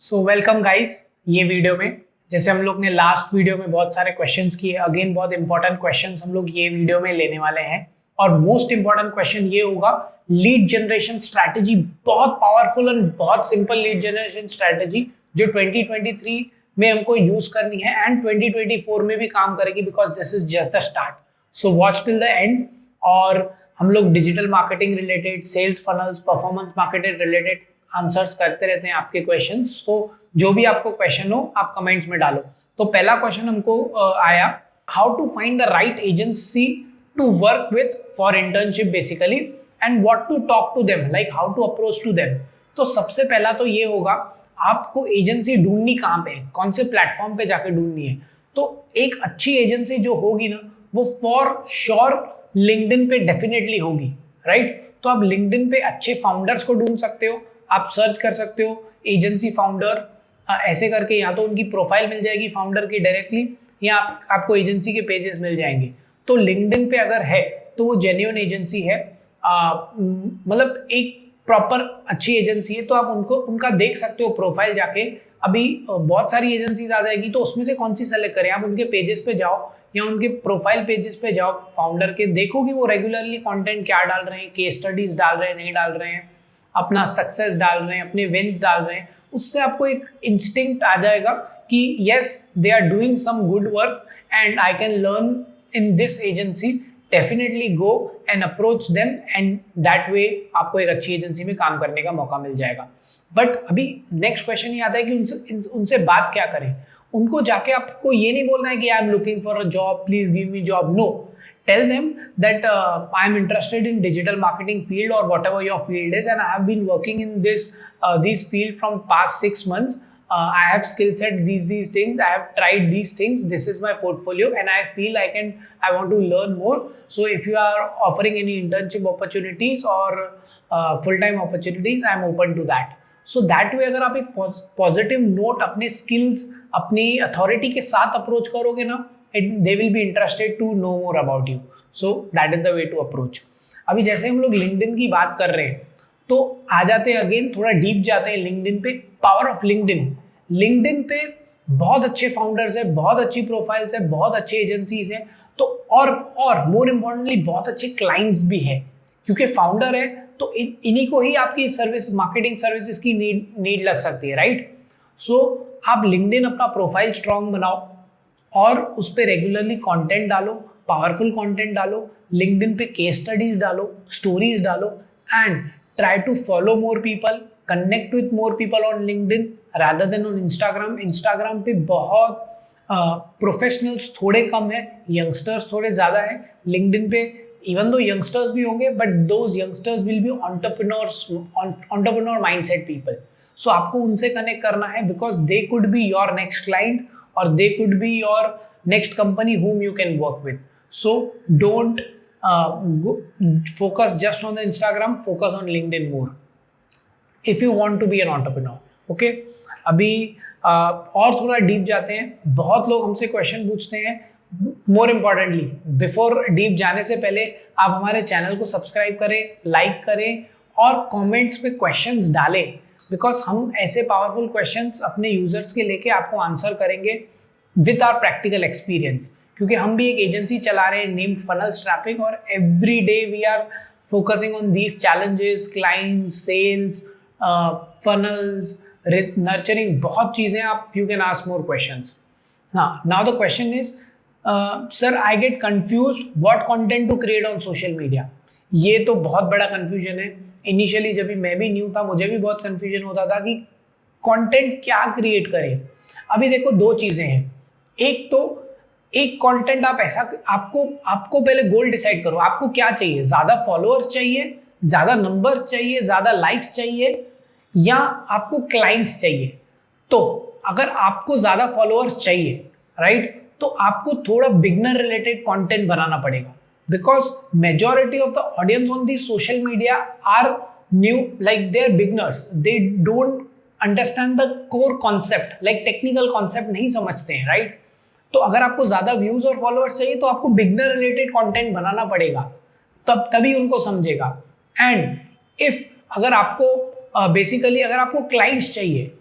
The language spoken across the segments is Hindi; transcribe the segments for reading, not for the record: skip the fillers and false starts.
So welcome guys. ये वीडियो में जैसे हम लोग ने लास्ट वीडियो में बहुत सारे क्वेश्चंस किए, अगेन बहुत इंपॉर्टेंट क्वेश्चंस हम लोग ये वीडियो में लेने वाले हैं। और मोस्ट इंपॉर्टेंट क्वेश्चन ये होगा, लीड जनरेशन स्ट्रैटेजी, बहुत पावरफुल एंड बहुत सिंपल लीड जनरेशन स्ट्रैटेजी जो 2023 में हमको यूज करनी है एंड 2024 में भी काम करेगी, because this is just the start. So watch till the end. और हम लोग digital marketing related, sales funnels, performance marketing related answers करते रहते हैं आपके क्वेश्चंस। तो जो भी आपको क्वेश्चन हो आप कमेंट्स में डालो। तो पहला क्वेश्चन हमको आया, how to find the right agency to work with for internship basically, and what to talk to them, like how to approach to them. तो सबसे पहला तो ये होगा, आपको एजेंसी ढूंढनी कहाँ पे है, कौन से प्लेटफॉर्म पे जाके ढूंढनी है। तो एक अच्छी एजेंसी जो होगी ना, वो फॉर श्योर लिंक्डइन पे डेफिनेटली होगी, राइट। तो आप लिंक्डइन पे अच्छे फाउंडर्स को ढूंढ सकते हो, आप सर्च कर सकते हो एजेंसी फाउंडर, ऐसे करके या तो उनकी प्रोफाइल मिल जाएगी फाउंडर की डायरेक्टली, या आपको एजेंसी के पेजेस मिल जाएंगे। तो लिंक्डइन पे अगर है तो वो जेन्युइन एजेंसी है, मतलब एक प्रॉपर अच्छी एजेंसी है। तो आप उनको उनका देख सकते हो प्रोफाइल जाके। अभी बहुत सारी एजेंसीज आ जाएगी, तो उसमें से कौन सी सेलेक्ट करें। आप उनके पेजेस पे जाओ या उनके प्रोफाइल पेजेस पे जाओ फाउंडर के, देखो कि वो रेगुलरली कंटेंट क्या डाल रहे हैं, केस स्टडीज डाल रहे हैं, नहीं डाल रहे हैं, अपना सक्सेस डाल रहे हैं, अपने विन्स डाल रहे हैं। उससे आपको एक इंस्टिंक्ट आ जाएगा कि yes they are doing some good work and I can learn in this agency, definitely go and approach them, and that way आपको एक अच्छी एजेंसी में काम करने का मौका मिल जाएगा। बट अभी नेक्स्ट क्वेश्चन ये आता है कि उनसे बात क्या करें। उनको जाके आपको ये नहीं बोलना है कि I am looking for a job, please give me job. No, tell them that I am interested in digital marketing field or whatever your field is, and I have been working in this field from past 6 months. I have skill set these things, I have tried these things, this is my portfolio and I feel I want to learn more. So if you are offering any internship opportunities or full time opportunities, I am open to that. So that way अगर आप एक पॉजिटिव नोट अपने स्किल्स, अपनी अथॉरिटी के साथ अप्रोच करोगे ना, they will be interested to know more about you. So that is the way to approach. अभी जैसे हम लोग लिंक्डइन की बात कर रहे हैं, तो आ जाते हैं अगेन, थोड़ा डीप जाते हैं लिंक्डइन पे। पावर ऑफ लिंक्डइन, लिंक्डइन पे बहुत अच्छे फाउंडर्स है, बहुत अच्छी प्रोफाइल्स है, बहुत अच्छी एजेंसीज है। तो और मोर इम्पोर्टेंटली बहुत अच्छे क्लाइंट्स भी है, क्योंकि फाउंडर है तो इन्हीं को ही आपकी सर्विस, मार्केटिंग सर्विसेज की नीड लग सकती है, राइट। सो आप लिंक्डइन अपना प्रोफाइल स्ट्रांग बनाओ और उस पर रेगुलरली कंटेंट डालो, पावरफुल कंटेंट डालो, लिंक्डइन पे केस स्टडीज डालो, स्टोरीज डालो, and try to follow more people, connect with more people on LinkedIn rather than on Instagram. Instagram पे बहुत प्रोफेशनल्स थोड़े कम है, यंगस्टर्स थोड़े ज़्यादा है। लिंक्डइन पे इवन दो यंगस्टर्स भी होंगे, but those youngsters will be entrepreneur mindset people. So आपको उनसे कनेक्ट करना है, because they could be your next client or they could be your next company whom you can work with. So don't focus just on the Instagram, focus on LinkedIn more if you want to be an entrepreneur. Okay, अभी और थोड़ा डीप जाते हैं। बहुत लोग हमसे क्वेश्चन पूछते हैं, मोर इम्पॉर्टेंटली बिफोर डीप जाने से पहले आप हमारे चैनल को सब्सक्राइब करें, लाइक करें और कमेंट्स पे क्वेश्चंस डालें, बिकॉज हम ऐसे पावरफुल क्वेश्चंस अपने यूजर्स के लेके आपको आंसर करेंगे विद आवर प्रैक्टिकल एक्सपीरियंस। क्योंकि हम भी एक एजेंसी चला रहे हैं नेम्ड फनल्स ट्रैफिक, और every day we are focusing on these challenges, client, sales, funnels, risk nurturing, बहुत चीज़ें। आप you can ask more questions. Now the question is, sir I get confused what content to create on social media. ये तो बहुत बड़ा कंफ्यूजन है। इनिशियली जब भी मैं भी न्यू था, मुझे भी बहुत कंफ्यूजन होता था कि कंटेंट क्या क्रिएट करें। अभी देखो दो चीज़ें हैं, एक तो एक कंटेंट आप ऐसा, आपको पहले गोल डिसाइड करो, आपको क्या चाहिए। ज़्यादा फॉलोअर्स चाहिए, ज़्यादा नंबर्स चाहिए, ज़्यादा लाइक्स चाहिए, या आपको क्लाइंट्स चाहिए। तो अगर आपको ज़्यादा फॉलोअर्स चाहिए, राइट, तो आपको थोड़ा बिगनर रिलेटेड कंटेंट बनाना पड़ेगा, because majority of the audience on the social media are new, like they are beginners, they don't understand the core concept, like technical concept नहीं समझते हैं, right। तो अगर आपको ज़्यादा व्यूज़ और फॉलोअर्स चाहिए तो आपको बिगनर रिलेटेड कंटेंट बनाना पड़ेगा, तभी उनको समझेगा। एंड इफ अगर आपको बेसिकली अगर आपको क्लाइंट्स चाहिए,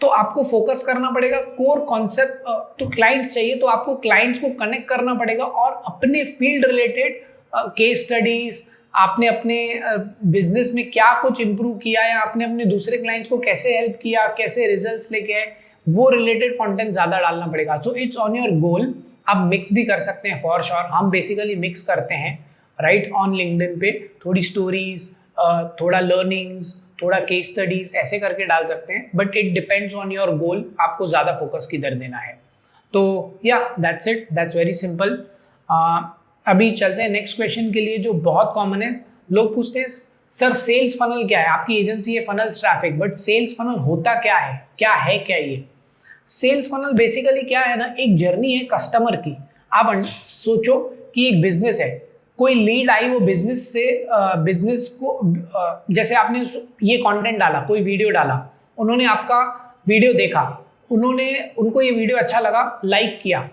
तो आपको फोकस करना पड़ेगा कोर कॉन्सेप्ट। तो क्लाइंट्स चाहिए तो आपको क्लाइंट्स को कनेक्ट करना पड़ेगा और अपने फील्ड रिलेटेड केस स्टडीज, आपने अपने बिजनेस में क्या कुछ इंप्रूव किया या आपने अपने दूसरे क्लाइंट्स को कैसे हेल्प किया, कैसे रिजल्ट्स लेके आए, वो रिलेटेड कंटेंट ज्यादा डालना पड़ेगा। So it's on your goal. आप मिक्स भी कर सकते हैं फॉर श्योर, हम बेसिकली मिक्स करते हैं राइट ऑन लिंक्डइन पे, थोड़ी स्टोरीज, थोड़ा लर्निंग्स, थोड़ा केस स्टडीज ऐसे करके डाल सकते हैं, but it depends on your goal, आपको ज्यादा फोकस किधर देना है। तो या that's it, that's very simple. अभी चलते हैं नेक्स्ट क्वेश्चन के लिए जो बहुत कॉमन है। लोग पूछते हैं सर सेल्स फनल क्या है, आपकी एजेंसी है funnels traffic, but sales funnel होता क्या है, क्या ये सेल्स फनल बेसिकली क्या है ना, एक जर्नी है कस्टमर की। आप सोचो कि एक बिजनेस है, कोई लीड आई, वो बिजनेस से बिजनेस को जैसे आपने ये कंटेंट डाला, कोई वीडियो डाला, उन्होंने आपका वीडियो देखा, उनको ये वीडियो अच्छा लगा, लाइक किया,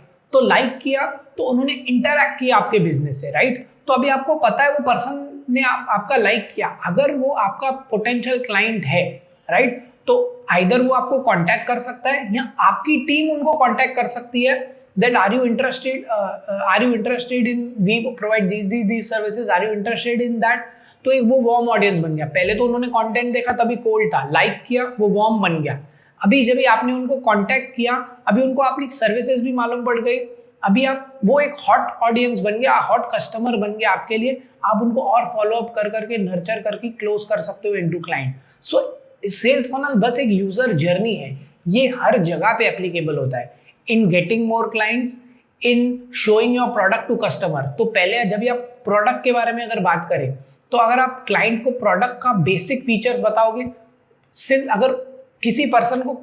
तो उन्होंने इंटरैक्ट किया आपके बिजनेस से, राइट। तो अभी आपको पता है वो पर्सन ने आपका लाइक किया, अगर वो आपका पोटेंशियल क्लाइंट है, राइट, तो आइदर वो आपको कांटेक्ट कर सकता है या आपकी टीम उनको कांटेक्ट कर सकती है that are you interested in we provide these services, are you interested in that। तो एक वो वार्म ऑडियंस बन गया। पहले तो उन्होंने कंटेंट देखा तभी कोल्ड था, लाइक किया, वो वार्म बन गया। अभी जब आपने उनको कांटेक्ट किया, अभी उनको आपकी सर्विसेज भी मालूम पड़ गई, अभी आप वो एक हॉट ऑडियंस बन गया, हॉट कस्टमर बन गया आपके लिए। आप उनको और फॉलो अप कर करके नर्चर करके क्लोज कर सकते हो into client. So sales funnel बस एक यूजर जर्नी है, ये हर जगह पे एप्लीकेबल होता है। In getting more clients, in showing your product to customer. तो पहले जब आप प्रोडक्ट के बारे में अगर बात करें, तो अगर आप क्लाइंट को प्रोडक्ट का बेसिक फीचर्स बताओगे, सिर्फ अगर किसी पर्सन को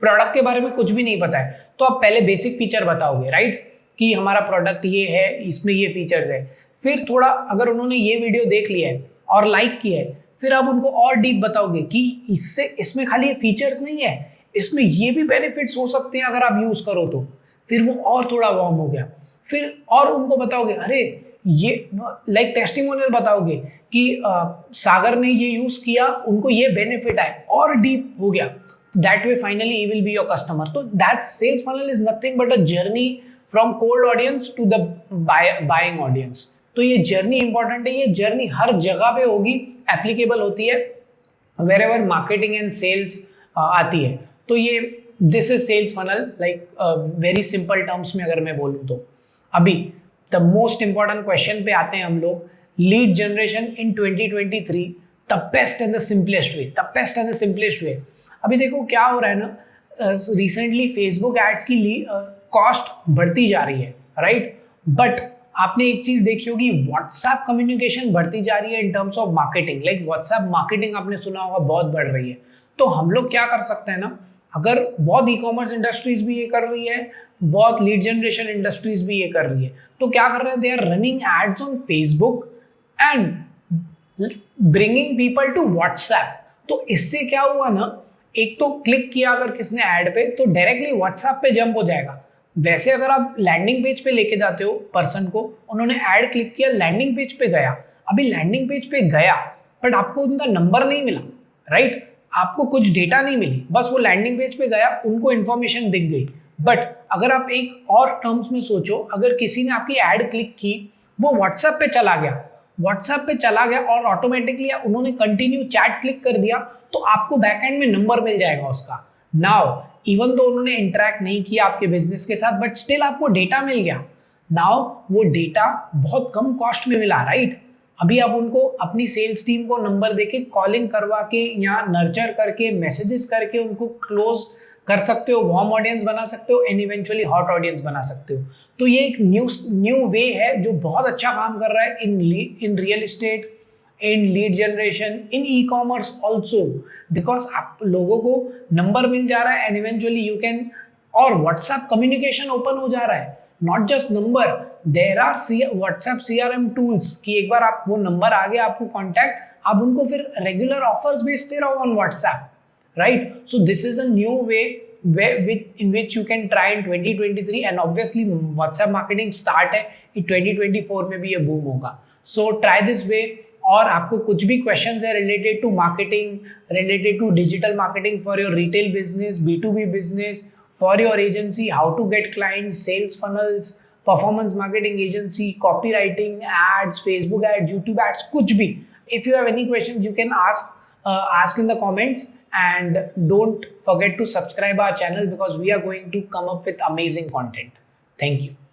प्रोडक्ट के बारे में कुछ भी नहीं पता है तो आप पहले बेसिक फीचर बताओगे, राइट, कि हमारा प्रोडक्ट ये है, इसमें ये फीचर्स है। फिर थोड़ा अगर उन्होंने ये वीडियो देख लिया है और लाइक किया है, फिर आप उनको और डीप बताओगे कि इसमें खाली ये फीचर्स नहीं है, इसमें ये भी बेनिफिट्स हो सकते हैं अगर आप यूज करो तो। फिर वो और थोड़ा वार्म हो गया। फिर और उनको बताओगे, अरे ये लाइक टेस्टिमोनियल बताओगे कि सागर ने ये यूज किया, उनको ये बेनिफिट आए, और डीप हो गया। That way finally he will be your customer. तो that sales funnel is nothing but a journey from cold audience to the buying audience. तो ये जर्नी इंपॉर्टेंट है, ये जर्नी हर जगह पे होगी, एप्लीकेबल होती है wherever marketing and sales आती है। तो ये this is sales funnel like very simple terms में अगर मैं बोलूँ तो। अभी द मोस्ट इंपॉर्टेंट क्वेश्चन पे आते हैं हम लोग, lead generation in 2023, the best and the simplest way. अभी देखो क्या हो रहा है ना, रिसेंटली फेसबुक एड्स की कॉस्ट बढ़ती जा रही है, राइट, बट आपने एक चीज देखी होगी, व्हाट्सएप कम्युनिकेशन बढ़ती जा रही है in terms of marketing. Like WhatsApp marketing आपने सुना होगा बहुत बढ़ रही है। तो हम लोग क्या कर सकते हैं ना, अगर बहुत ई कॉमर्स इंडस्ट्रीज भी ये कर रही है, बहुत लीड जनरेशन इंडस्ट्रीज भी ये कर रही है, तो क्या कर रहे हैं, they are running ads on Facebook and bringing people to WhatsApp. तो इससे क्या हुआ ना, एक तो क्लिक किया अगर किसने ऐड पे, तो डायरेक्टली व्हाट्सएप पे जंप हो जाएगा। वैसे अगर आप लैंडिंग पेज पे लेके जाते हो पर्सन को, उन्होंने ऐड क्लिक किया, लैंडिंग पेज पे गया, अभी लैंडिंग पेज पे गया बट आपको उनका नंबर नहीं मिला, राइट, आपको कुछ डेटा नहीं मिली, बस वो लैंडिंग पेज पे गया, उनको इन्फॉर्मेशन दिख गई। बट अगर आप एक और टर्म्स में सोचो, अगर किसी ने आपकी ऐड क्लिक की, वो व्हाट्सएप पे चला गया और ऑटोमेटिकली उन्होंने कंटिन्यू चैट क्लिक कर दिया, तो आपको बैकएंड में नंबर मिल जाएगा उसका। नाउ इवन तो उन्होंने इंटरैक्ट नहीं किया आपके बिजनेस के साथ, बट स्टिल आपको डेटा मिल गया। नाउ वो डेटा बहुत कम कॉस्ट में मिला, राइट। अभी आप उनको अपनी सेल्स टीम को नंबर देके कॉलिंग करवा के या नर्चर करके मैसेजेस करके उनको क्लोज कर सकते हो, वार्म ऑडियंस बना सकते हो एंड इवेंचुअली हॉट ऑडियंस बना सकते हो। तो ये एक न्यू वे है जो बहुत अच्छा काम कर रहा है in real estate, in lead generation, in e commerce also, because आप लोगों को नंबर मिल जा रहा है एंड इवेंचुअली यू कैन, और व्हाट्सएप कम्युनिकेशन ओपन हो जा रहा है, not just number, there are WhatsApp CRM tools कि एक बार आप वो नंबर आ गया आपको कॉन्टैक्ट, आप उनको फिर रेगुलर ऑफर्स भेजते रहो on WhatsApp, right. So this is a new way in which you can try in 2023 and obviously WhatsApp marketing start है, 2024 में भी ये boom होगा। So try this way और आपको कुछ भी क्वेश्चंस है related to marketing, related to digital marketing for your retail business, B2B business, for your agency, how to get clients, sales funnels, performance marketing agency, copy writing, ads, Facebook ads, YouTube ads, कुछ भी, if you have any question you can ask in the comments, and don't forget to subscribe our channel because we are going to come up with amazing content. Thank you.